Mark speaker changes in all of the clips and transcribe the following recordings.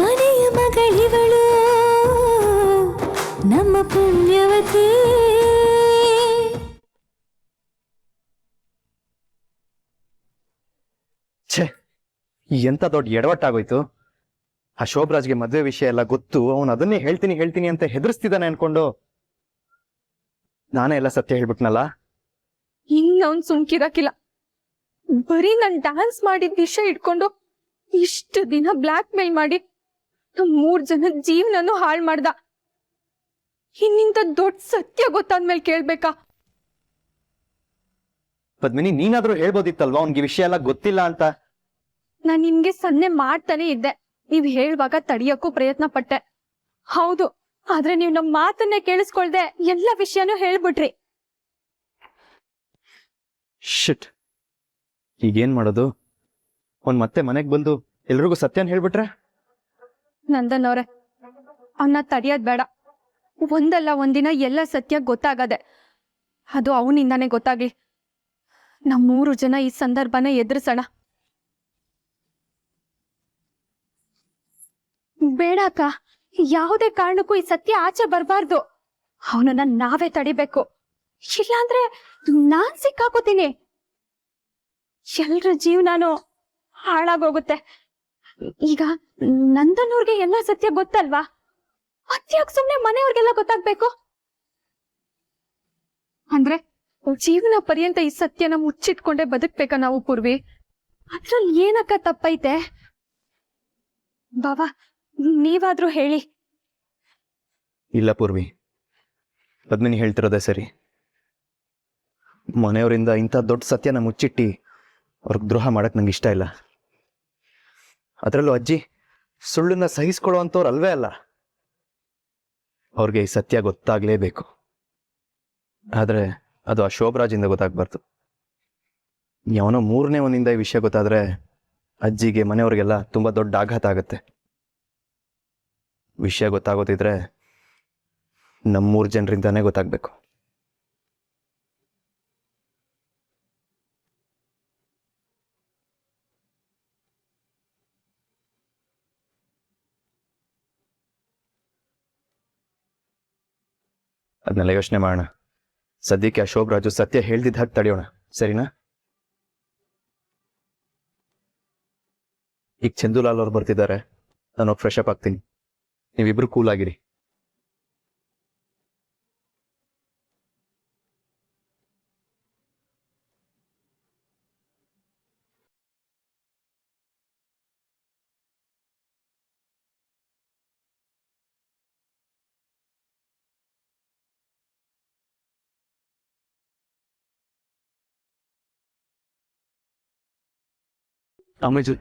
Speaker 1: ಮನೆಯ ಮಗಳಿವಳು ನಮ್ಮ ಪುಣ್ಯವತಿ.
Speaker 2: ಛೇ, ಎಂತ ದೊಡ್ಡ ಎಡವಟ್ಟಾಗೋಯ್ತು. ಆ ಶೋಭರಾಜ್ಗೆ ಮದುವೆ ವಿಷಯ ಎಲ್ಲ ಗೊತ್ತು, ಅವನು ಅದನ್ನೇ ಹೇಳ್ತೀನಿ ಅಂತ ಹೆದರ್ಸ್ತಿದ್ದಾನೆ ಅನ್ಕೊಂಡು ನಾನೇ ಎಲ್ಲ ಸತ್ಯ ಹೇಳ್ಬಿಟ್ನಲ್ಲ.
Speaker 3: ಅವ್ನ್ ಸುಮ್ಕಿರಕಿಲ್ಲ. ಬರೀ ನನ್ ಡ್ಯಾನ್ಸ್ ಮಾಡಿದ ವಿಷಯ ಇಟ್ಕೊಂಡು ಇಷ್ಟು ದಿನ ಬ್ಲಾಕ್ ಮೇಲ್ ಮಾಡಿ ನಮ್ 3 ಜನದ ಜೀವನನು ಹಾಳು ಮಾಡ್ದ. ಇನ್ನಿಂತ ದೊಡ್ಡ ಸತ್ಯ ಗೊತ್ತಾದ್ಮೇಲೆ ಕೇಳ್ಬೇಕಾ?
Speaker 2: ಪದ್ಮಿನಿ, ನೀನಾದ್ರೂ ಹೇಳ್ಬೋದಿತ್ತಲ್ವಾ ಅವ್ನಿಗೆ ವಿಷಯ ಎಲ್ಲ ಗೊತ್ತಿಲ್ಲ ಅಂತ.
Speaker 3: ನಾನ್ ನಿಮ್ಗೆ ಸನ್ನೆ ಮಾಡ್ತಾನೆ ಇದ್ದೆ, ನೀವ್ ಹೇಳುವಾಗ ತಡಿಯಕ್ಕೂ ಪ್ರಯತ್ನ ಪಟ್ಟೆ. ಹೌದು, ಆದ್ರೆ ನೀವ್ ನಮ್ ಮಾತನ್ನೇ ಕೇಳಿಸ್ಕೊಳ್ದೆ ಎಲ್ಲ ವಿಷಯನೂ ಹೇಳ್ಬಿಟ್ರಿ.
Speaker 2: ಶಿಟ್, ಈಗೇನ್ ಮಾಡೋದು? ಅವ್ನ್ ಮತ್ತೆ ಮನೆಗ್ ಬಂದು ಎಲ್ರಿಗೂ ಸತ್ಯನ ಹೇಳ್ಬಿಟ್ರೆ?
Speaker 3: ನಂದನ್ ಅವ್ರೆ, ಅವನ್ನ ತಡಿಯೋದ್ ಬೇಡ. ಒಂದಲ್ಲ ಒಂದಿನ ಎಲ್ಲ ಸತ್ಯ ಗೊತ್ತಾಗದೆ, ಅದು ಅವನಿಂದಾನೇ ಗೊತ್ತಾಗ್ಲಿ. ನಮ್ 3 ಜನ ಈ ಸಂದರ್ಭನ ಎದುರಿಸೋಣ. ಬೇಡ ಅಕ್ಕ, ಯಾವುದೇ ಕಾರಣಕ್ಕೂ ಈ ಸತ್ಯ ಆಚೆ ಬರಬಾರ್ದು. ಅವನನ್ನ ನಾವೇ ತಡಿಬೇಕು, ಇಲ್ಲಾಂದ್ರೆ ನಾನ್ ಸಿಕ್ಕಾಕೋತೀನಿ. ಎಲ್ರ ಜೀವನಾನು ಹಾಳಾಗೋಗುತ್ತೆ. ಈಗ ನಂದನೂರ್ಗೆ ಎಲ್ಲ ಸತ್ಯ ಗೊತ್ತಲ್ವಾ? ಅದ್ಯಾಕ್ ಸುಮ್ನೆ ಮನೆಯವ್ರಿಗೆಲ್ಲ ಗೊತ್ತಾಗ್ಬೇಕು? ಅಂದ್ರೆ ಜೀವನ ಪರ್ಯಂತ ಈ ಸತ್ಯನ ಮುಚ್ಚಿಟ್ಕೊಂಡೆ ಬದುಕ್ಬೇಕಾ ನಾವು ಪೂರ್ವಿ? ಅದ್ರಲ್ಲಿ ಏನಕ್ಕ ತಪ್ಪೈತೆ? ಬಾವಾ, ನೀವಾದ್ರೂ ಹೇಳಿ.
Speaker 2: ಇಲ್ಲ ಪೂರ್ವಿ, ಪದ್ಮಿನಿ ಹೇಳ್ತಿರೋದೇ ಸರಿ. ಮನೆಯವರಿಂದ ಇಂಥ ದೊಡ್ಡ ಸತ್ಯನ ಮುಚ್ಚಿಟ್ಟಿ ಅವ್ರಿಗೆ ದ್ರೋಹ ಮಾಡಕ್ ನಂಗೆ ಇಷ್ಟ ಇಲ್ಲ. ಅದರಲ್ಲೂ ಅಜ್ಜಿ ಸುಳ್ಳನ್ನ ಸಹಿಸ್ಕೊಳ್ಳುವಂಥವ್ರು ಅಲ್ವೇ ಅಲ್ಲ. ಅವ್ರಿಗೆ ಈ ಸತ್ಯ ಗೊತ್ತಾಗ್ಲೇಬೇಕು. ಆದ್ರೆ ಅದು ಆ ಶೋಭರಾಜಿಂದ ಗೊತ್ತಾಗ್ಬಾರ್ದು. ಯಾವನೋ 3ನೇ ಒಂದಿಂದ ಈ ವಿಷಯ ಗೊತ್ತಾದ್ರೆ ಅಜ್ಜಿಗೆ, ಮನೆಯವ್ರಿಗೆಲ್ಲ ತುಂಬಾ ದೊಡ್ಡ ಆಘಾತ ಆಗುತ್ತೆ. ವಿಷಯ ಗೊತ್ತಾಗೋದಿದ್ರೆ ನಮ್ಮ 3 ಜನರಿಂದಾನೇ ಗೊತ್ತಾಗ್ಬೇಕು. ಅದನ್ನೆಲ್ಲ ಯೋಚನೆ ಮಾಡೋಣ. ಸದ್ಯಕ್ಕೆ ಆ ಶೋಭರಾಜು ಸತ್ಯ ಹೇಳ್ದಿದ್ದ ಹಾಗೆ ತಡೆಯೋಣ, ಸರಿನಾ? ಈಗ ಚಂದುಲಾಲ್ ಅವ್ರು ಬರ್ತಿದ್ದಾರೆ, ನಾನು ಫ್ರೆಶ್ ಅಪ್ ಆಗ್ತೀನಿ. ನೀವಿಬ್ರು ಕೂಲ್ ಆಗಿರಿ. ಅಮ್ಮಾಜಿ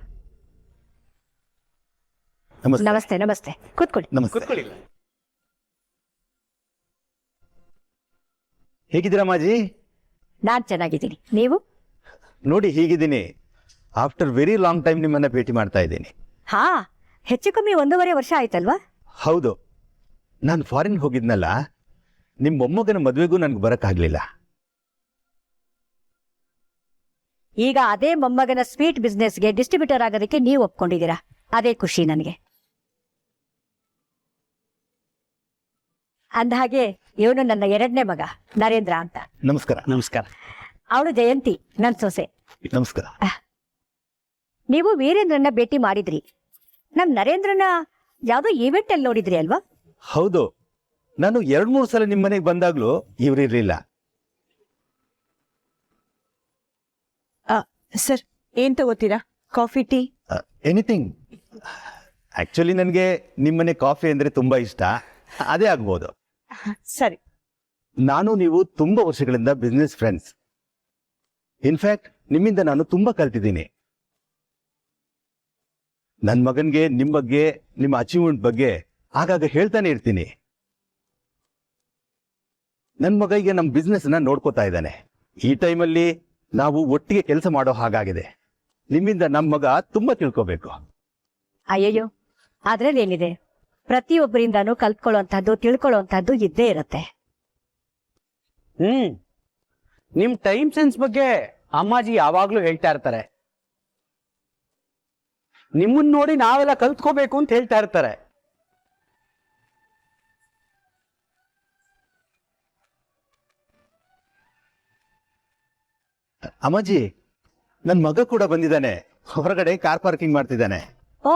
Speaker 4: ನಮಸ್ತೆ. ನಮಸ್ತೆ, ಕೂತ್ಕೊಳ್ಳಿ.
Speaker 2: ನಮಸ್ತೆ. ಹೇಗಿದ್ದೀರಾ ಅಮ್ಮಾಜಿ?
Speaker 4: ನಾನ್ ಚೆನ್ನಾಗಿದ್ದೀನಿ, ನೀವು?
Speaker 5: ನೋಡಿ ಹೀಗಿದ್ದೀನಿ. ಆಫ್ಟರ್ ವೆರಿ ಲಾಂಗ್ ಟೈಮ್ ನಿಮ್ಮನ್ನ ಭೇಟಿ ಮಾಡ್ತಾ ಇದ್ದೀನಿ.
Speaker 4: ಹಾ, ಹೆಚ್ಚು ಕಮ್ಮಿ 1.5 ವರ್ಷ ಆಯ್ತಲ್ವಾ?
Speaker 5: ಹೌದು, ನಾನು ಫಾರಿನ್ ಹೋಗಿದ್ನಲ್ಲ, ನಿಮ್ಮ ಮೊಮ್ಮಗನ ಮದುವೆಗೂ ನನ್ಗೆ ಬರಕ್ಕಾಗ್ಲಿಲ್ಲ.
Speaker 4: ಈಗ ಅದೇ ಮೊಮ್ಮಗನ ಸ್ವೀಟ್ ಬಿಸ್ನೆಸ್ಗೆ ಡಿಸ್ಟ್ರಿಬ್ಯೂಟರ್ ಆಗೋದಕ್ಕೆ ನೀವು ಒಪ್ಕೊಂಡಿದ್ದೀರಾ, ಅದೇ ಖುಷಿ ನನಗೆ. ಅಂದಹಾಗೆ ಇವನು ನನ್ನ 2ನೇ ಮಗ ನರೇಂದ್ರ ಅಂತ.
Speaker 5: ನಮಸ್ಕಾರ. ನಮಸ್ಕಾರ.
Speaker 4: ಅವಳು ಜಯಂತಿ, ನನ್ ಸೊಸೆ.
Speaker 5: ನಮಸ್ಕಾರ.
Speaker 4: ನೀವು ವೀರೇಂದ್ರನ್ನ ಭೇಟಿ ಮಾಡಿದ್ರಿ, ನಮ್ ನರೇಂದ್ರನ ಯಾವ್ದೋ ಈವೆಂಟ್ ಅಲ್ಲಿ ನೋಡಿದ್ರಿ ಅಲ್ವಾ?
Speaker 5: ಹೌದು, ನಾನು 2-3 ಸಲ ನಿಮ್ಮ ಮನೆಗೆ ಬಂದಾಗ್ಲೂ ಇವ್ರಿರ್ಲಿಲ್ಲ.
Speaker 6: ಸರ್, ಏನ್ ತಗೋತೀರಾ? Coffee, tea?
Speaker 5: ಎನಿಥಿಂಗ್. ಆಕ್ಚುಲಿ ನನಗೆ ನಿಮ್ಮನೆ ಕಾಫಿ ಅಂದ್ರೆ ತುಂಬಾ ಇಷ್ಟ, ಅದೇ ಆಗ್ಬೋದು.
Speaker 6: ಸರಿ.
Speaker 5: ನಾನು ನೀವು ತುಂಬಾ ವರ್ಷಗಳಿಂದ ಬಿಸ್ನೆಸ್ ಫ್ರೆಂಡ್ಸ್. ಇನ್ಫ್ಯಾಕ್ಟ್ ನಿಮ್ಮಿಂದ ನಾನು ತುಂಬಾ ಕಲ್ತಿದ್ದೀನಿ. ನನ್ನ ಮಗನ್ಗೆ ನಿಮ್ಮ ಬಗ್ಗೆ, ನಿಮ್ಮ ಅಚೀವ್ಮೆಂಟ್ ಬಗ್ಗೆ ಆಗಾಗ ಹೇಳ್ತಾನೆ ಇರ್ತೀನಿ. ನನ್ನ ಮಗ ಈಗ ನಮ್ಮ ಬಿಸ್ನೆಸ್ ನ ನೋಡ್ಕೋತಾ ಇದ್ದಾನೆ. ಈ ಟೈಮಲ್ಲಿ ನಾವು ಒಟ್ಟಿಗೆ ಕೆಲಸ ಮಾಡೋ ಹಾಗಾಗಿದೆ. ನಿಮ್ಮಿಂದ ನಮ್ಮ ಮಗ ತುಂಬಾ ತಿಳ್ಕೋಬೇಕು.
Speaker 4: ಅಯ್ಯಯ್ಯೋ, ಅದ್ರಲ್ಲಿ ಏನಿದೆ? ಪ್ರತಿಯೊಬ್ಬರಿಂದಾನು ಕಲ್ತ್ಕೊಳ್ಳುವಂತಹದ್ದು, ತಿಳ್ಕೊಳ್ಳುವಂತಹದ್ದು ಇದ್ದೇ ಇರತ್ತೆ.
Speaker 7: ನಿಮ್ ಟೈಮ್ ಸೆನ್ಸ್ ಬಗ್ಗೆ ಅಮ್ಮಾಜಿ ಯಾವಾಗ್ಲೂ ಹೇಳ್ತಾ ಇರ್ತಾರೆ. ನಿಮ್ಮನ್ನ ನೋಡಿ ನಾವೆಲ್ಲ ಕಲ್ತ್ಕೋಬೇಕು ಅಂತ ಹೇಳ್ತಾ ಇರ್ತಾರೆ.
Speaker 5: ಅಮ್ಮಾಜಿ, ನನ್ನ ಮಗ ಕೂಡ ಬಂದಿದ್ದಾನೆ. ಹೊರಗಡೆ ಕಾರ್ ಪಾರ್ಕಿಂಗ್ ಮಾಡ್ತಿದ್ದಾನೆ.
Speaker 4: ಓ,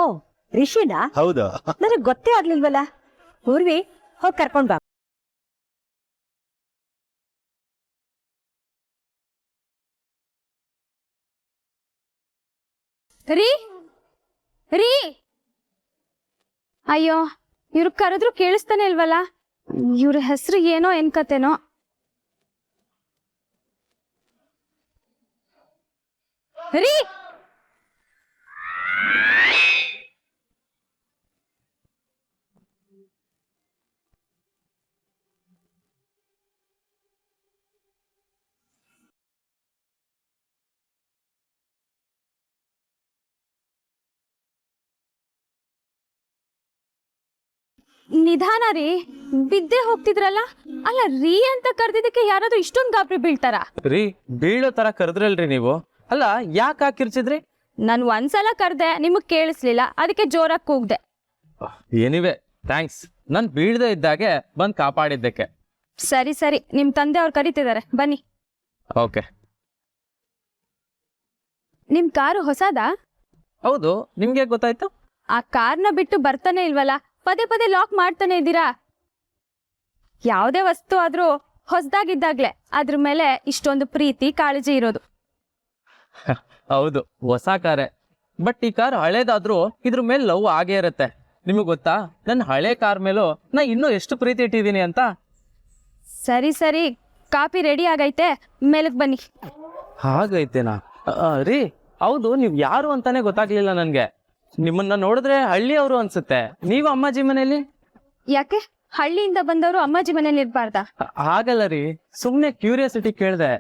Speaker 4: ರಿಷಿನಾ?
Speaker 5: ಹೌದು.
Speaker 4: ನನಗ್ ಗೊತ್ತೇ ಆಗ್ಲಿಲ್ವಲ್ಲ. ಪೂರ್ವಿ, ಹೋಗಿ ಕರ್ಕೊಂಡ್ ಬಾ.
Speaker 3: ರೀ ರೀ, ಅಯ್ಯೋ, ಇವ್ರು ಕರೆದ್ರು ಕೇಳಿಸ್ತಾನೆ ಇಲ್ವಲ್ಲ. ಇವ್ರ ಹೆಸರು ಏನೋ ಎನ್ಕತೇನೋ. ರೀ, ನಿಧಾನ ರೀ, ಬಿದ್ದೆ ಹೋಗ್ತಿದ್ರಲ್ಲ. ಅಲ್ಲ, ರೀ ಅಂತ ಕರ್ದಿದ್ದಕ್ಕೆ ಯಾರಾದ್ರೂ ಇಷ್ಟೊಂದು ಗಾಬರಿ ಬೀಳ್ತಾರ?
Speaker 8: ರೀ, ಬೀಳೋ ತರ ಕರೆದ್ರಲ್ರಿ ನೀವು. ಅಲ್ಲ, ಯಾಕೆ ಹಾಕಿರ್ಸಿದ್ರಿ?
Speaker 3: ನಾನು ಒಂದ್ಸಲ ಕರ್ದೆ, ನಿಮಗ್ ಕೇಳಿಸ್ಲಿಲ್ಲ, ಅದಕ್ಕೆ ಜೋರಾಗಿ ಕೂಗ್ದೆ.
Speaker 8: ಏನಿವೆ, ಥ್ಯಾಂಕ್ಸ್. ನಾನು ಬೀಳದೆ ಇದ್ದಾಗೆ ಬಂದು ಕಾಪಾಡಿದ್ದಕ್ಕೆ.
Speaker 3: ಸರಿ ಸರಿ, ನಿಮ್ ತಂದೆ ಅವ್ರು ಕರೀತಿದ್ದಾರೆ, ಬನ್ನಿ.
Speaker 8: ಓಕೆ.
Speaker 3: ನಿಮ್ ಕಾರು ಹೊಸದಾ?
Speaker 8: ಹೌದು, ನಿಮ್ಗೆ ಗೊತ್ತಾಯ್ತು?
Speaker 3: ಆ ಕಾರ್ನ ಬಿಟ್ಟು ಬರ್ತಾನೆ ಇಲ್ವಲ್ಲ, ಪದೇ ಪದೇ ಲಾಕ್ ಮಾಡ್ತಾನೆ ಇದ್ದೀರಾ. ಯಾವುದೇ ವಸ್ತು ಆದ್ರೂ ಹೊಸದಾಗಿದ್ದಾಗ್ಲೆ ಅದ್ರ ಮೇಲೆ ಇಷ್ಟೊಂದು ಪ್ರೀತಿ ಕಾಳಜಿ ಇರೋದು.
Speaker 8: ಹೌದು, ಹೊಸ ಕಾರೇ. ಬಟ್ ಈ ಕಾರ್ ಹಳೇದಾದ್ರೂ ಇದ್ರ ಮೇಲೆ ಲವ್ ಆಗೇ ಇರುತ್ತೆ. ನಿಮಗೆ ಗೊತ್ತಾ, ನನ್ನ ಹಳೆ ಕಾರ್ ಮೇಲೂ ನಾ ಇನ್ನೂ ಎಷ್ಟು ಪ್ರೀತಿ ಇಟ್ಟಿದ್ದೀನಿ ಅಂತ.
Speaker 3: ಸರಿ ಸರಿ, ಕಾಫಿ ರೆಡಿ ಆಗೈತೆ, ಮೇಲಕ್ಕೆ ಬನ್ನಿ.
Speaker 8: ಹಾಗೈತೇನಾ? ರೀ, ಹೌದು, ನೀವು ಯಾರು ಅಂತಾನೆ ಗೊತ್ತಾಗ್ಲಿಲ್ಲ ನನಗೆ. ನಿಮ್ಮನ್ನ ನೋಡಿದ್ರೆ ಹಳ್ಳಿಯವರು ಅನ್ಸುತ್ತೆ. ನೀವು ಅಮ್ಮಾಜಿ ಮನೇಲಿ?
Speaker 3: ಯಾಕೆ, ಹಳ್ಳಿಯಿಂದ ಬಂದವರು ಅಮ್ಮಾಜಿ ಮನೇಲಿ ಇರ್ಬಾರ್ದಾ?
Speaker 8: ಆಗಲ್ಲ ರೀ, ಸುಮ್ಮನೆ ಕ್ಯೂರಿಯಾಸಿಟಿ ಕೇಳಿದೆ.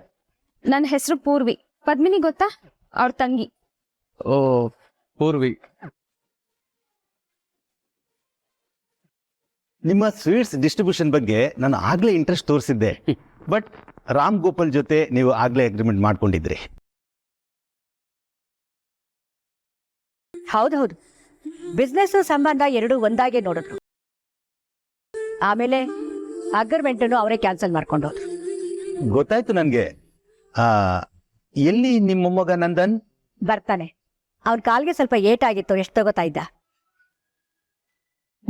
Speaker 3: ನನ್ನ ಹೆಸರು ಪೂರ್ವಿ. ಪದ್ಮಿನಿ ಗೊತ್ತಾ? ಅವ್ರ ತಂಗಿ.
Speaker 8: ಓ, ಪೂರ್ವಿ.
Speaker 5: ನಿಮ್ಮ ಸ್ವೀಟ್ಸ್ ಡಿಸ್ಟ್ರಿಬ್ಯೂಷನ್ ಬಗ್ಗೆ ನಾನು ಆಗ್ಲೇ ಇಂಟ್ರೆಸ್ಟ್ ತೋರಿಸಿದ್ದೆ. ಬಟ್ ರಾಮ್ ಗೋಪಾಲ್ ಜೊತೆ ನೀವು ಆಗ್ಲೇ ಅಗ್ರಿಮೆಂಟ್ ಮಾಡ್ಕೊಂಡಿದ್ರಿ.
Speaker 4: ಹೌದೌದು, ಬಿಸ್ನೆಸ್ ಸಂಬಂಧ ಎರಡೂ ಒಂದಾಗೆ ನೋಡಿದ್ರು. ಆಮೇಲೆ ಅಗ್ರಿಮೆಂಟನ್ನು ಅವರೇ ಕ್ಯಾನ್ಸಲ್ ಮಾಡ್ಕೊಂಡು ಹೋದ್ರು.
Speaker 5: ಗೊತ್ತಾಯ್ತು ನನಗೆ. ಎಲ್ಲಿ ನಿಮ್ಮ ಮೊಮ್ಮಗ ನಂದನ್?
Speaker 4: ಬರ್ತಾನೆ. ಅವನ ಕಾಲ್ಗೆ ಸ್ವಲ್ಪ ಏಟಾಗಿತ್ತು, ಎಷ್ಟು ತಗೋತಾ ಇದ್ದ.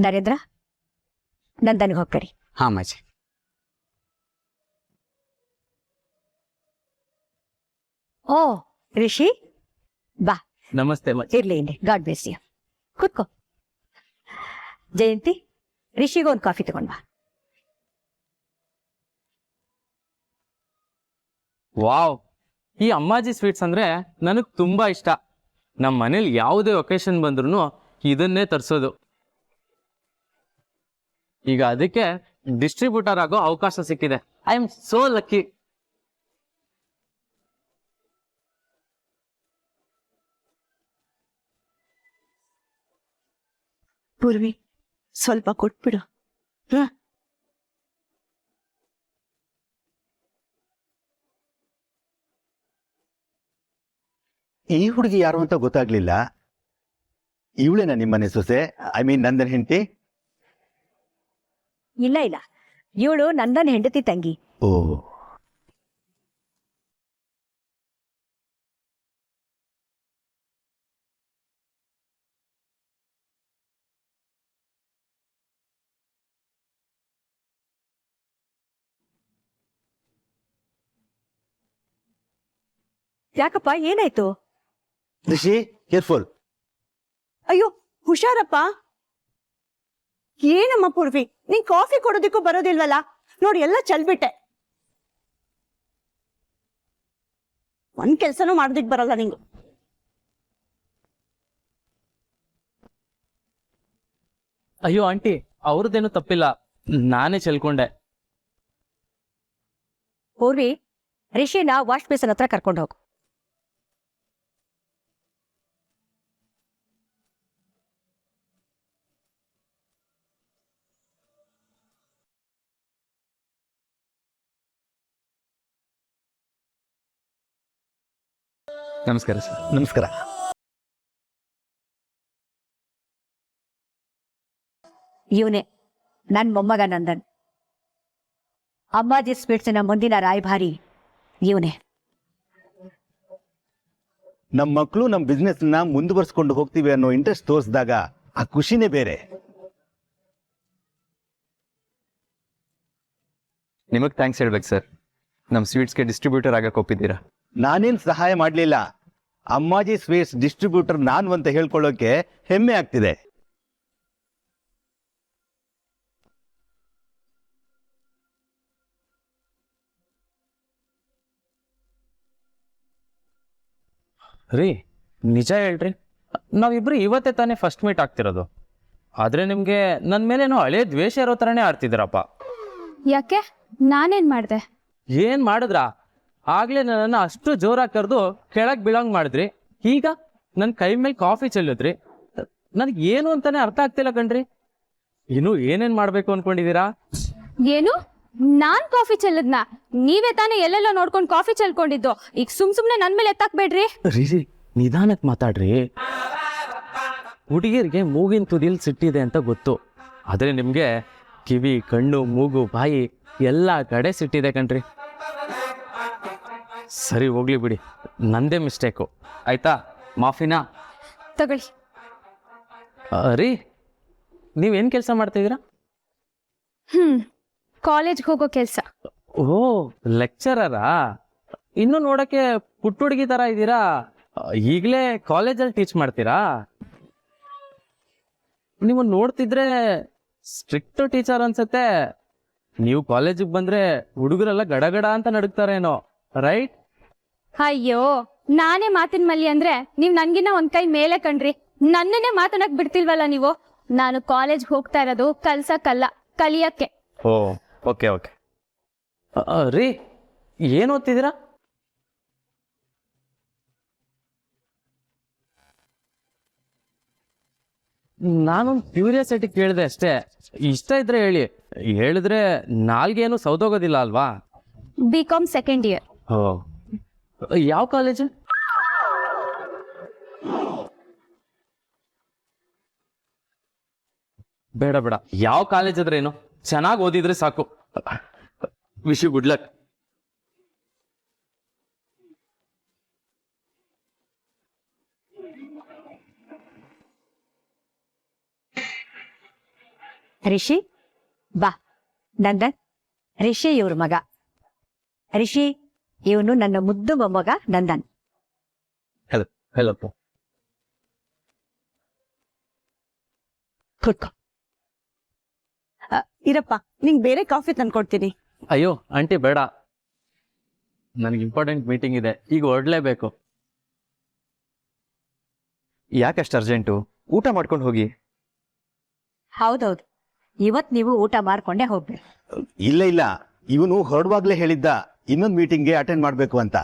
Speaker 4: ನರೇಂದ್ರ, ನಂದನ್ಗೆ ಹೋಗ್ಕರಿ.
Speaker 7: ಹಾ ಅಮ್ಮಾಜಿ.
Speaker 4: ಓ, ರಿಷಿ, ಬಾ.
Speaker 8: ನಮಸ್ತೆ.
Speaker 4: ಇರ್ಲಿ ಇಲ್ಲಿ, ಗಾಡ್ ಬ್ಲೆಸ್ ಯು. ಕೂತ್ಕೋ. ಜಯಂತಿ, ರಿಷಿಗೆ ಒಂದು ಕಾಫಿ ತಗೊಂಡ್ ಬಾ.
Speaker 8: ವಾವ್, ಈ ಅಮ್ಮಾಜಿ ಸ್ವೀಟ್ಸ್ ಅಂದ್ರೆ ನನಗೆ ತುಂಬಾ ಇಷ್ಟ. ನಮ್ಮ ಮನೇಲಿ ಯಾವುದೇ ಒಕೇಶನ್ ಬಂದ್ರು ಇದನ್ನೇ ತರಿಸೋದು. ಈಗ ಅದಕ್ಕೆ ಡಿಸ್ಟ್ರಿಬ್ಯೂಟರ್ ಆಗೋ ಅವಕಾಶ ಸಿಕ್ಕಿದೆ. I am so lucky.
Speaker 6: Purvi, ಸ್ವಲ್ಪ ಕೊಟ್ಬಿಡು.
Speaker 5: ಈ ಹುಡುಗಿ ಯಾರು ಅಂತ ಗೊತ್ತಾಗ್ಲಿಲ್ಲ. ಇವಳೇನ ನಿಮ್ಮನೆ ಸೊಸೆ? ಐ ಮೀನ್ ನಂದನ್ ಹೆಂಡತಿ?
Speaker 4: ಇಲ್ಲ ಇಲ್ಲ, ಇವಳು ನಂದನ್ ಹೆಂಡತಿ ತಂಗಿ.
Speaker 5: ಓ,
Speaker 4: ಯಾಕಪ್ಪ, ಏನಾಯ್ತು?
Speaker 5: ರಿಷಿ, ಕೇರ್ಫುಲ್.
Speaker 6: ಅಯ್ಯೋ, ಹುಷಾರಪ್ಪ. ಏನಮ್ಮ ಪೂರ್ವಿ, ನೀನ್ ಕಾಫಿ ಕೊಡೋದಿಕ್ಕೂ ಬರೋದಿಲ್ವಲ್ಲ? ನೋಡಿ, ಎಲ್ಲ ಚೆಲ್ಬಿಟ್ಟೆ. ಒಂದ್ ಕೆಲ್ಸನೂ ಮಾಡೋದಿಕ್ ಬರಲ್ಲ ನಿಂಗು.
Speaker 8: ಅಯ್ಯೋ ಆಂಟಿ, ಅವ್ರದ್ದೇನು ತಪ್ಪಿಲ್ಲ, ನಾನೇ ಚೆಲ್ಕೊಂಡೆ.
Speaker 4: ಪೂರ್ವಿ, ರಿಷಿನ ವಾಶ್ ಬೇಸನ್ ಹತ್ರ ಕರ್ಕೊಂಡು ಹೋಗು.
Speaker 8: ನಮಸ್ಕಾರ ಸರ್.
Speaker 5: ನಮಸ್ಕಾರ.
Speaker 4: ಇವನೇ ನನ್ನ ಮೊಮ್ಮಗ ನಂದನ್. ಅಮ್ಮಾಜಿ ಸ್ವೀಟ್ಸಿನ ಮುಂದಿನ ರಾಯಭಾರಿ ಇವನೇ.
Speaker 5: ನಮ್ಮ ಮಕ್ಕಳು ನಮ್ಮ ಬಿಸ್ನೆಸ್ನ ಮುಂದುವರ್ಸ್ಕೊಂಡು ಹೋಗ್ತೀವಿ ಅನ್ನೋ ಇಂಟ್ರೆಸ್ಟ್ ತೋರಿಸಿದಾಗ ಆ ಖುಷಿನೇ ಬೇರೆ.
Speaker 2: ನಿಮಗೆ ಥ್ಯಾಂಕ್ಸ್ ಹೇಳ್ಬೇಕು ಸರ್, ನಮ್ಮ ಸ್ವೀಟ್ಸ್ಗೆ ಡಿಸ್ಟ್ರಿಬ್ಯೂಟರ್ ಆಗಕ್ಕೆ ಒಪ್ಪಿದ್ದೀರಾ.
Speaker 5: ನಾನೇನು ಸಹಾಯ ಮಾಡಲಿಲ್ಲ. ಅಮ್ಮಾಜಿ ಸ್ವೀಟ್ಸ್ ಡಿಸ್ಟ್ರಿಬ್ಯೂಟರ್ ನಾನು ಅಂತ ಹೇಳ್ಕೊಳ್ಳೋಕೆ ಹೆಮ್ಮೆ ಆಗ್ತಿದೆ.
Speaker 8: ರೀ ನಿಜ ಹೇಳ್ರಿ, ನಾವಿಬ್ರು ಇವತ್ತೇ ತಾನೇ ಫಸ್ಟ್ ಮೀಟ್ ಆಗ್ತಿರೋದು. ಆದ್ರೆ ನಿಮ್ಗೆ ನನ್ನ ಮೇಲೇನೋ ಹಳೆ ದ್ವೇಷ ಇರೋ ಥರನೇ ಆಡ್ತಿದ್ದೀರಪ್ಪ.
Speaker 3: ಯಾಕೆ? ನಾನೇನ್ ಮಾಡ್ದೆ?
Speaker 8: ಏನ್ ಮಾಡಿದ್ರ? ಆಗ್ಲೇ ನನ್ನನ್ನು ಅಷ್ಟು ಜೋರಾಗಿ ಕರೆದು ಕೆಳಗೆ ಬೀಳಂಗ್ ಮಾಡಿದ್ರಿ. ಈಗ ನನ್ನ ಕೈ ಮೇಲೆ ಕಾಫಿ ಚೆಲ್ಲಿದ್ರಿ. ನನಗೆ ಏನು ಅಂತಾನೆ ಅರ್ಥ ಆಗ್ತಿಲ್ಲ ಕಣ್ರಿ. ಇನ್ನು ಏನೇನ್ ಮಾಡ್ಬೇಕು ಅನ್ಕೊಂಡಿದೀರಾ?
Speaker 3: ಏನು? ನಾನ್ ಕಾಫಿ ಚೆಲ್ಲದ್ನ? ನೀವೇ ತಾನೇ ಎಲ್ಲೆಲ್ಲೋ ನೋಡ್ಕೊಂಡು ಕಾಫಿ ಚೆಲ್ಕೊಂಡಿದ್ದು. ಈಗ ಸುಮ್ನೆ ನನ್ ಮೇಲೆ ಎತ್ತಾಕ್ಬೇಡ್ರಿ.
Speaker 8: ರೀ ನಿಧಾನಕ್ಕೆ ಮಾತಾಡ್ರಿ. ಹುಡುಗಿಯರಿಗೆ ಮೂಗಿನ ತುದಿಲ್ ಸಿಟ್ಟಿದೆ ಅಂತ ಗೊತ್ತು, ಆದ್ರೆ ನಿಮ್ಗೆ ಕಿವಿ, ಕಣ್ಣು, ಮೂಗು, ಬಾಯಿ ಎಲ್ಲ ಕಡೆ ಸಿಟ್ಟಿದೆ ಕಣ್ರಿ. ಸರಿ ಹೋಗ್ಲಿ ಬಿಡಿ, ನಂದೇ ಮಿಸ್ಟೇಕು ಆಯ್ತಾ? ಮಾಫಿನಾ
Speaker 3: ತಗೊಳ್ಳಿ.
Speaker 8: ರೀ ನೀವೇನ್ ಕೆಲಸ ಮಾಡ್ತಿದ್ದೀರಾ?
Speaker 3: ಕಾಲೇಜ್ಗೆ ಹೋಗೋ ಕೆಲ್ಸ.
Speaker 8: ಓ ಲೆಕ್ಚರರಾ? ಇನ್ನು ನೋಡಕ್ಕೆ ಪುಟ್ಟ ಹುಡುಗಿ ತರ ಇದ್ದೀರಾ. ಈಗಲೇ ಕಾಲೇಜಲ್ಲಿ ಟೀಚ್ ಮಾಡ್ತೀರಾ? ನೀವು ನೋಡ್ತಿದ್ರೆ ಸ್ಟ್ರಿಕ್ಟ್ ಟೀಚರ್ ಅನ್ಸತ್ತೆ. ನೀವು ಕಾಲೇಜಿಗೆ ಬಂದ್ರೆ ಹುಡುಗರೆಲ್ಲ ಗಡಗಡ ಅಂತ ನಡುಗ್ತಾರೇನೋ, ರೈಟ್?
Speaker 3: ಅಯ್ಯೋ, ನಾನೇ ಮಾತಿನ ಮಲ್ಲಿ ಅಂದ್ರೆ ನೀವ್ ನನ್ಗಿನ್ನ ಒಂದ್ ಕೈ ಮೇಲೆ ಕಣ್ರಿ. ನನ್ನನ್ನೇ ಮಾತನಕ್ ಬಿಡ್ತಿಲ್ವಲ್ಲ ನೀವು. ನಾನು ಕಾಲೇಜ್ಗೆ ಹೋಗ್ತಾ ಇರೋದು ಕಲ್ಸಕ್ಕಲ್ಲ, ಕಲಿಯಕ್ಕೆ.
Speaker 8: ಓ ಓಕೆ ಓಕೆ. ರೀ ಏನು ಓದ್ತಿದ್ದೀರಾ? ನಾನೊಂದು ಕ್ಯೂರಿಯಾಸಿಟಿ ಕೇಳಿದೆ ಅಷ್ಟೇ. ಇಷ್ಟ ಇದ್ರೆ ಹೇಳಿ, ಹೇಳಿದ್ರೆ ನಾಲ್ಗೇನು ಸೌದೋಗೋದಿಲ್ಲ ಅಲ್ವಾ?
Speaker 3: BCom second year.
Speaker 8: ಓ ಯಾವ ಕಾಲೇಜು? ಬೇಡ ಬೇಡ, ಯಾವ ಕಾಲೇಜ್ ಆದ್ರೇನು, ಚೆನ್ನಾಗಿ ಓದಿದ್ರೆ ಸಾಕು. Wish you good luck.
Speaker 4: Rishi ಬಾ. ನಂದನ್, ರಿಷಿ ಇವ್ರ ಮಗ. ರಿಷಿ ಇವನು ನನ್ನ ಮುದ್ದು ಮೊಮ್ಮಗ ನಂದನ್.
Speaker 8: Hello hello.
Speaker 4: ಕೂತ್ಕೋ.
Speaker 6: ಇರಪ್ಪ, ನಿಂಗೆ ಬೇರೆ ಕಾಫಿ ತಂದ್ಕೊಡ್ತೀನಿ.
Speaker 8: ಅಯ್ಯೋ ಆಂಟಿ ಬೇಡ, ನನಗೆ ಇಂಪಾರ್ಟೆಂಟ್ ಮೀಟಿಂಗ್ ಇದೆ, ಈಗ ಹೊರಡ್ಲೇಬೇಕು.
Speaker 2: ಯಾಕಷ್ಟು ಅರ್ಜೆಂಟು? ಊಟ ಮಾಡ್ಕೊಂಡು ಹೋಗಿ.
Speaker 4: ಹೌದೌದು, ಇವತ್ ನೀವು ಊಟ ಮಾಡ್ಕೊಂಡೇ ಹೋಗ್ಬೇಕು.
Speaker 5: ಇಲ್ಲ ಇಲ್ಲ, ಇವನು ಹೊರಡುವಾಗ್ಲೇ ಹೇಳಿದ್ದ ಇನ್ನೊಂದು ಮೀಟಿಂಗ್ಗೆ ಅಟೆಂಡ್ ಮಾಡಬೇಕು ಅಂತ.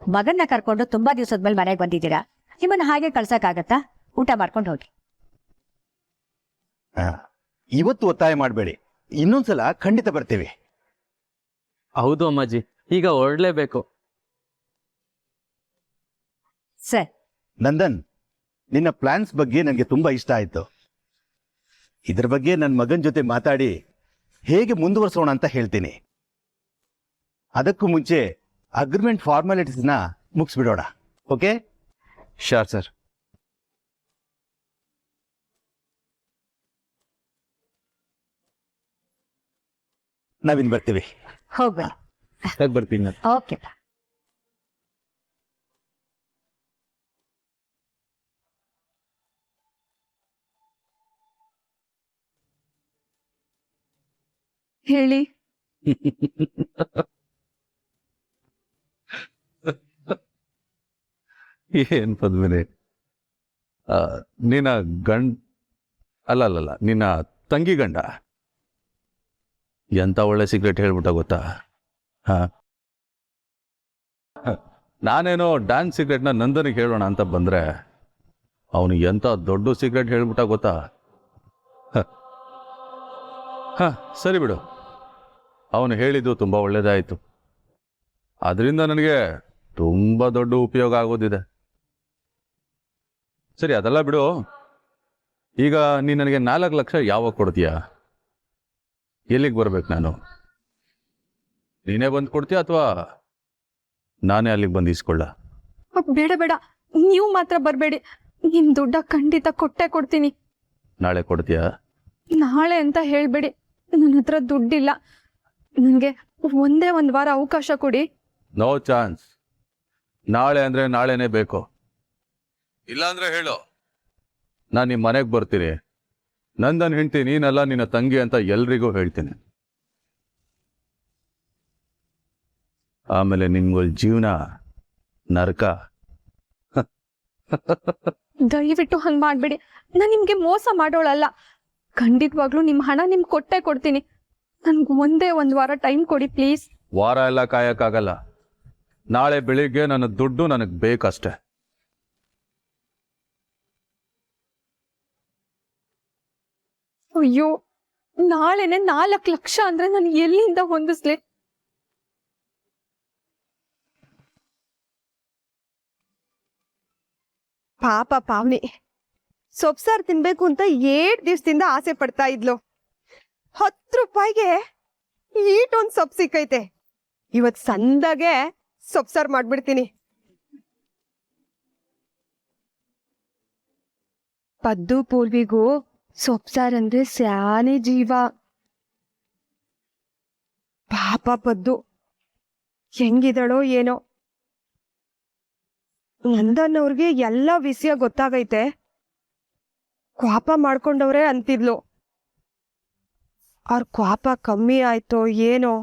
Speaker 4: ಮಗನ್ನ ಕರ್ಕೊಂಡು ತುಂಬಾ ದಿವಸದ ಮೇಲೆ ಮನೆಗೆ ಬಂದಿದ್ದೀರಾ, ನಿಮ್ಮನ್ನ ಹಾಗೆ ಕಳ್ಸಕ್ಕಾಗತ್ತಾ? ಊಟ ಮಾಡ್ಕೊಂಡು ಹೋಗಿ.
Speaker 5: ಇವತ್ತು ಒತ್ತಾಯ ಮಾಡಬೇಡಿ, ಇನ್ನೊಂದ್ಸಲ ಖಂಡಿತ ಬರ್ತೀವಿ.
Speaker 8: ಹೌದು ಅಮ್ಮಾಜಿ, ಈಗ ಹೊರಡ್ಲೇಬೇಕು.
Speaker 4: ಸರ್
Speaker 5: ನಂದನ್, ನಿನ್ನ ಪ್ಲಾನ್ಸ್ ಬಗ್ಗೆ ನನಗೆ ತುಂಬಾ ಇಷ್ಟ ಆಯ್ತು. ಇದ್ರ ಬಗ್ಗೆ ನನ್ನ ಮಗನ ಜೊತೆ ಮಾತಾಡಿ ಹೇಗೆ ಮುಂದುವರಿಸೋಣ ಅಂತ ಹೇಳ್ತೀನಿ. ಅದಕ್ಕೂ ಮುಂಚೆ ಅಗ್ರಿಮೆಂಟ್ ಫಾರ್ಮಾಲಿಟೀಸ್ನ ಮುಗಿಸ್ಬಿಡೋಣ. ಓಕೆ?
Speaker 2: Sure sir.
Speaker 5: ನಾವಿನ್ ಬರ್ತೀವಿ.
Speaker 4: ಹೋಗ್ಬೇಡಿ.
Speaker 5: ಬರ್ತೀನಿ.
Speaker 4: ಓಕೆ.
Speaker 3: ಹೇಳಿ.
Speaker 9: ಏನ್ ಪದ್ಮಿನಿ, ನಿನ್ನ ಅಲ್ಲ ನಿನ್ನ ತಂಗಿ ಗಂಡ ಎಂತ ಒಳ್ಳೆ ಸೀಕ್ರೆಟ್ ಹೇಳ್ಬಿಟ್ಟ ಗೊತ್ತಾ? ನಾನೇನೋ ಡ್ಯಾನ್ಸ್ ಸೀಕ್ರೆಟ್ನ ನಂದನಿಗೆ ಹೇಳೋಣ ಅಂತ ಬಂದ್ರೆ ಅವನು ಎಂತ ದೊಡ್ಡ ಸೀಕ್ರೆಟ್ ಹೇಳ್ಬಿಟ್ಟ ಗೊತ್ತಾ? ಸರಿ ಬಿಡು, ಅವನು ಹೇಳಿದ್ದು ತುಂಬಾ ಒಳ್ಳೇದಾಯ್ತು. ಅದರಿಂದ ನನಗೆ ತುಂಬಾ ದೊಡ್ಡ ಉಪಯೋಗ ಆಗೋದಿದೆ. ಸರಿ, ಅದೆಲ್ಲ ಬಿಡು. ಈಗ ನೀನು ನನಗೆ 4 ಲಕ್ಷ ಯಾವಾಗ ಕೊಡ್ತೀಯಾ? ಎಲ್ಲಿಗೆ ಬರ್ಬೇಕು ನಾನು? ನೀನೇ ಬಂದು ಕೊಡ್ತೀಯಾ ಅಥವಾ ನಾನೇ ಅಲ್ಲಿಗೆ ಬಂದು ಇಸ್ಕೊಳ್ಳ?
Speaker 3: ಬೇಡ ಬೇಡ, ನೀವು ಮಾತ್ರ ಬರಬೇಡಿ. ನಿಮ್ ದುಡ್ಡ ಖಂಡಿತ ಕೊಟ್ಟೆ ಕೊಡ್ತೀನಿ.
Speaker 9: ನಾಳೆ ಕೊಡ್ತೀಯಾ?
Speaker 3: ನಾಳೆ ಅಂತ ಹೇಳ್ಬೇಡಿ, ನನ್ನ ಹತ್ರ ದುಡ್ಡಿಲ್ಲ. ನನಗೆ ಒಂದೇ ಒಂದು ವಾರ ಅವಕಾಶ ಕೊಡಿ.
Speaker 9: No chance. ನಾಳೆ ಅಂದರೆ ನಾಳೆನೇ ಬೇಕು. ಇಲ್ಲಾಂದ್ರೆ ಹೇಳು, ನಾನು ನಿಮ್ಮ ಮನೆಗೆ ಬರ್ತೀನಿ. ನಂದನ್ ಹೆಂಡ್ತಿ ನೀನಲ್ಲ, ನಿನ್ನ ತಂಗಿ ಅಂತ ಎಲ್ರಿಗೂ ಹೇಳ್ತೀನಿ. ಆಮೇಲೆ ನಿನ್ಗಳ ಜೀವನ ನರಕ.
Speaker 3: ದಯವಿಟ್ಟು ಹಂಗೆ ಮಾಡಬೇಡಿ. ನಾನು ನಿಮಗೆ ಮೋಸ ಮಾಡೋಳಲ್ಲ. ಖಂಡಿತವಾಗ್ಲೂ ನಿಮ್ಮ ಹಣ ನಿಮ್ಗೆ ಕೊಟ್ಟೆ ಕೊಡ್ತೀನಿ. ನನ್ಗೆ ಒಂದೇ ಒಂದು ವಾರ ಟೈಮ್ ಕೊಡಿ ಪ್ಲೀಸ್.
Speaker 9: ವಾರ ಎಲ್ಲ ಕಾಯಕ್ಕಾಗಲ್ಲ. ನಾಳೆ ಬೆಳಿಗ್ಗೆ ನನ್ನ ದುಡ್ಡು ನನಗೆ ಬೇಕಷ್ಟೆ.
Speaker 3: ಅಯ್ಯೋ, ನಾಳೆನೆ 4 ಲಕ್ಷ ಅಂದ್ರೆ ನಾನು ಎಲ್ಲಿಂದ ಹೊಂದಿಸ್ಲಿ?
Speaker 6: ಪಾಪ ಪಾವನಿ ಸೊಪ್ಸಾರು ತಿನ್ಬೇಕು ಅಂತ 7 ದಿವಸದಿಂದ ಆಸೆ ಪಡ್ತಾ ಇದ್ಲು. 10 ರೂಪಾಯಿಗೆ ಈಟೊಂದು ಸೊಪ್ಪು ಸಿಕ್ಕೈತೆ. ಇವತ್ತು ಸಂದಾಗೆ ಸೊಪ್ಸಾರು ಮಾಡ್ಬಿಡ್ತೀನಿ. ಪದ್ದು ಪೂರ್ವಿಗೂ ಸೊಪ್ಸಾರಂದ್ರೆ ಸ್ಯಾನೆ ಜೀವ. ಪಾಪ ಪದ್ದು ಹೆಂಗಿದಳೋ ಏನೋ. ನಂದನ್ನವ್ರಿಗೆ ಎಲ್ಲ ವಿಷಯ ಗೊತ್ತಾಗೈತೆ. ಕ್ವಾಪ ಮಾಡ್ಕೊಂಡವ್ರೆ ಅಂತಿದ್ಲು. ಅವ್ರ ಕ್ವಾಪ ಕಮ್ಮಿ ಆಯ್ತೋ ಏನೋ.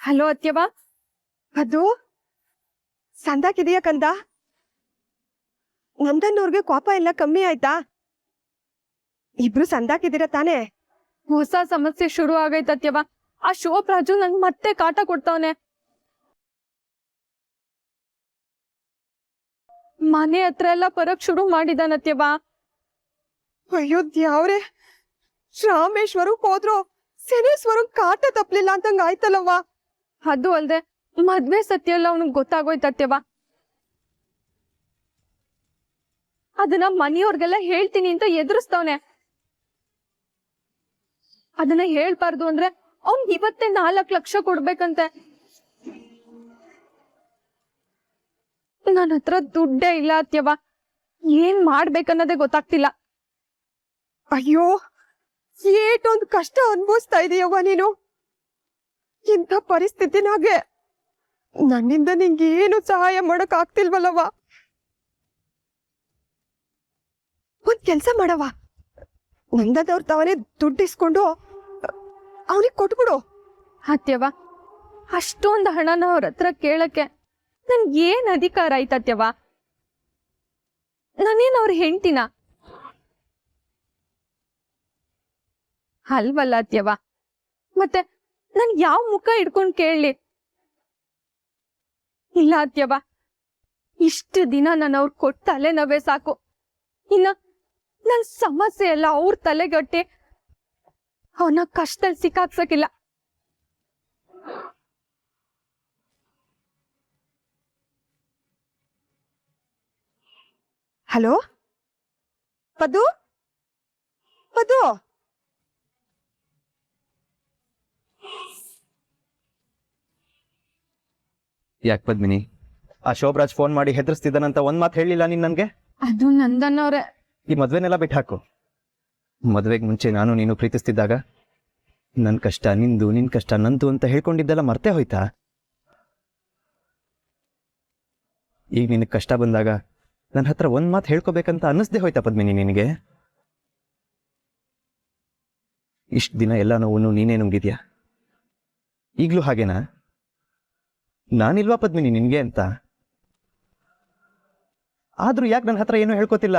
Speaker 3: ಹಲೋ ಅತ್ಯವ.
Speaker 6: ಅದು ಸಂದಾಕಿದೆಯಾ ಕಂದ? ನಂದನ್ನವ್ರಿಗೆ ಕೋಪ ಎಲ್ಲ ಕಮ್ಮಿ ಆಯ್ತಾ? ಇಬ್ರು ಸಂದಾಕಿದ್ದೀರ ತಾನೇ?
Speaker 3: ಹೊಸ ಸಮಸ್ಯೆ ಶುರು ಆಗೈತೆ ಅತ್ಯವ. ಆ ಶೋಭ್ ರಾಜು ನಂಗೆ ಮತ್ತೆ ಕಾಟ ಕೊಡ್ತಾವನೆ. ಮನೆ ಹತ್ರ ಎಲ್ಲ ಬರಕ್ ಶುರು ಮಾಡಿದಾನತ್ಯವ.
Speaker 6: ಅಯ್ಯೋ ದ್ಯಾವ್ರೆ, ರಾಮೇಶ್ವರಕ್ ಹೋದ್ರು ಶನೇಶ್ವರಕ್ ಕಾಟ ತಪ್ಪಲಿಲ್ಲ ಅಂತಂಗ ಆಯ್ತಲ್ಲವ್ವ.
Speaker 3: ಅದು ಅಲ್ದೆ ಮದ್ವೆ ಸತ್ಯ ಎಲ್ಲ ಅವನಿಗೆ ಗೊತ್ತಾಗೋಯ್ತತ್ಯವ. ಅದನ್ನ ಮನೆಯವ್ರಿಗೆಲ್ಲ ಹೇಳ್ತೀನಿ ಅಂತ ಎದುರಿಸ್ತವನೆ. ಅದನ್ನ ಹೇಳ್ಬಾರ್ದು ಅಂದ್ರೆ ಅವ್ನ್ ಇವತ್ತೇ 4 ಲಕ್ಷ ಕೊಡ್ಬೇಕಂತೆ. ನನ್ನ ಹತ್ರ ದುಡ್ಡೇ ಇಲ್ಲ ಅತ್ಯವ. ಏನ್ ಮಾಡ್ಬೇಕನ್ನೋದೇ ಗೊತ್ತಾಗ್ತಿಲ್ಲ.
Speaker 6: ಅಯ್ಯೋ, ಏಟೊಂದು ಕಷ್ಟ ಅನ್ಭವಿಸ್ತಾ ಇದೀಯವ್ವ ನೀನು. ಇಂಥ ಪರಿಸ್ಥಿತಿನಾಗೆ ನನ್ನಿಂದ ನಿಂಗೇನು ಸಹಾಯ ಮಾಡಕ್ ಆಗ್ತಿಲ್ವಲ್ಲವ್ವ. ಒಂದ್ ಕೆಲ್ಸ ಮಾಡವ್ವ, ನಂದದವ್ರ ತಾವನೇ ದುಡ್ಡು ಇಸ್ಕೊಂಡು ಅವನಿಗೆ ಕೊಟ್ಬಿಡು.
Speaker 3: ಅತ್ಯವ, ಅಷ್ಟೊಂದು ಹಣನ ಅವ್ರ ಹತ್ರ ಕೇಳಕ್ಕೆ ನನ್ಗೆ ಏನ್ ಅಧಿಕಾರ ಆಯ್ತತ್ಯವ? ನಾನೇನ್ ಅವ್ರ ಹೆಂಡ್ತಿನ ಅಲ್ವಲ್ಲ ಅತ್ಯವ. ಮತ್ತೆ ನನ್ ಯಾವ ಮುಖ ಇಡ್ಕೊಂಡ್ ಕೇಳಲಿ? ಇಲ್ಲ ಅತ್ಯವ, ಇಷ್ಟು ದಿನ ನಾನು ಅವ್ರ ಕೊಟ್ಟ ತಲೆನೋವೇ ಸಾಕು. ಇನ್ನ ನನ್ ಸಮಸ್ಯೆ ಎಲ್ಲ ಅವ್ರ ತಲೆಗಟ್ಟಿ ಅವನ ಕಷ್ಟದಲ್ಲಿ ಸಿಕ್ಕಾಕ್ಸಕ್ಕಿಲ್ಲ.
Speaker 6: ಹಲೋ ಪದ್ದು, ಪದ್ದು,
Speaker 2: ಯಾಕೆ ಪದ್ಮಿನಿ, ಆ ಶೋಭರಾಜ್ ಫೋನ್ ಮಾಡಿ ಹೆದರ್ಸ್ತಿದ್ದಾನಂತ ಒಂದ್ ಮಾತು ಹೇಳಿಲ್ಲ ನೀನ್ ನನ್ಗೆ?
Speaker 3: ಅದು ನಂದನ್ನವ್ರೆ.
Speaker 2: ಈ ಮದ್ವೆನೆಲ್ಲ ಬಿಟ್ಟು ಹಾಕು. ಮದ್ವೆಗೆ ಮುಂಚೆ ನಾನು ನೀನು ಪ್ರೀತಿಸ್ತಿದ್ದಾಗ ನನ್ನ ಕಷ್ಟ ನಿಂದು, ನಿನ್ ಕಷ್ಟ ನಂದು ಅಂತ ಹೇಳ್ಕೊಂಡಿದ್ದೆಲ್ಲ ಮರ್ತೇ ಹೋಯ್ತಾ? ಈಗ ನಿನಗೆ ಕಷ್ಟ ಬಂದಾಗ ನನ್ನ ಹತ್ರ ಒಂದ್ ಮಾತು ಹೇಳ್ಕೊಬೇಕಂತ ಅನ್ನಿಸ್ದೆ ಹೋಯ್ತಾ ಪದ್ಮಿನಿ ನಿನಗೆ? ಇಷ್ಟು ದಿನ ಎಲ್ಲ ನೋವನ್ನು ನೀನೇ ನುಂಗಿದ್ಯಾ, ಈಗಲೂ ಹಾಗೇನಾ? ನಾನಿಲ್ವಾ ಪದ್ಮಿನಿ ನಿನ್ಗೆ ಅಂತ? ಆದ್ರೂ ಯಾಕೆ ನನ್ನ ಹತ್ರ ಏನೂ ಹೇಳ್ಕೊತಿಲ್ಲ?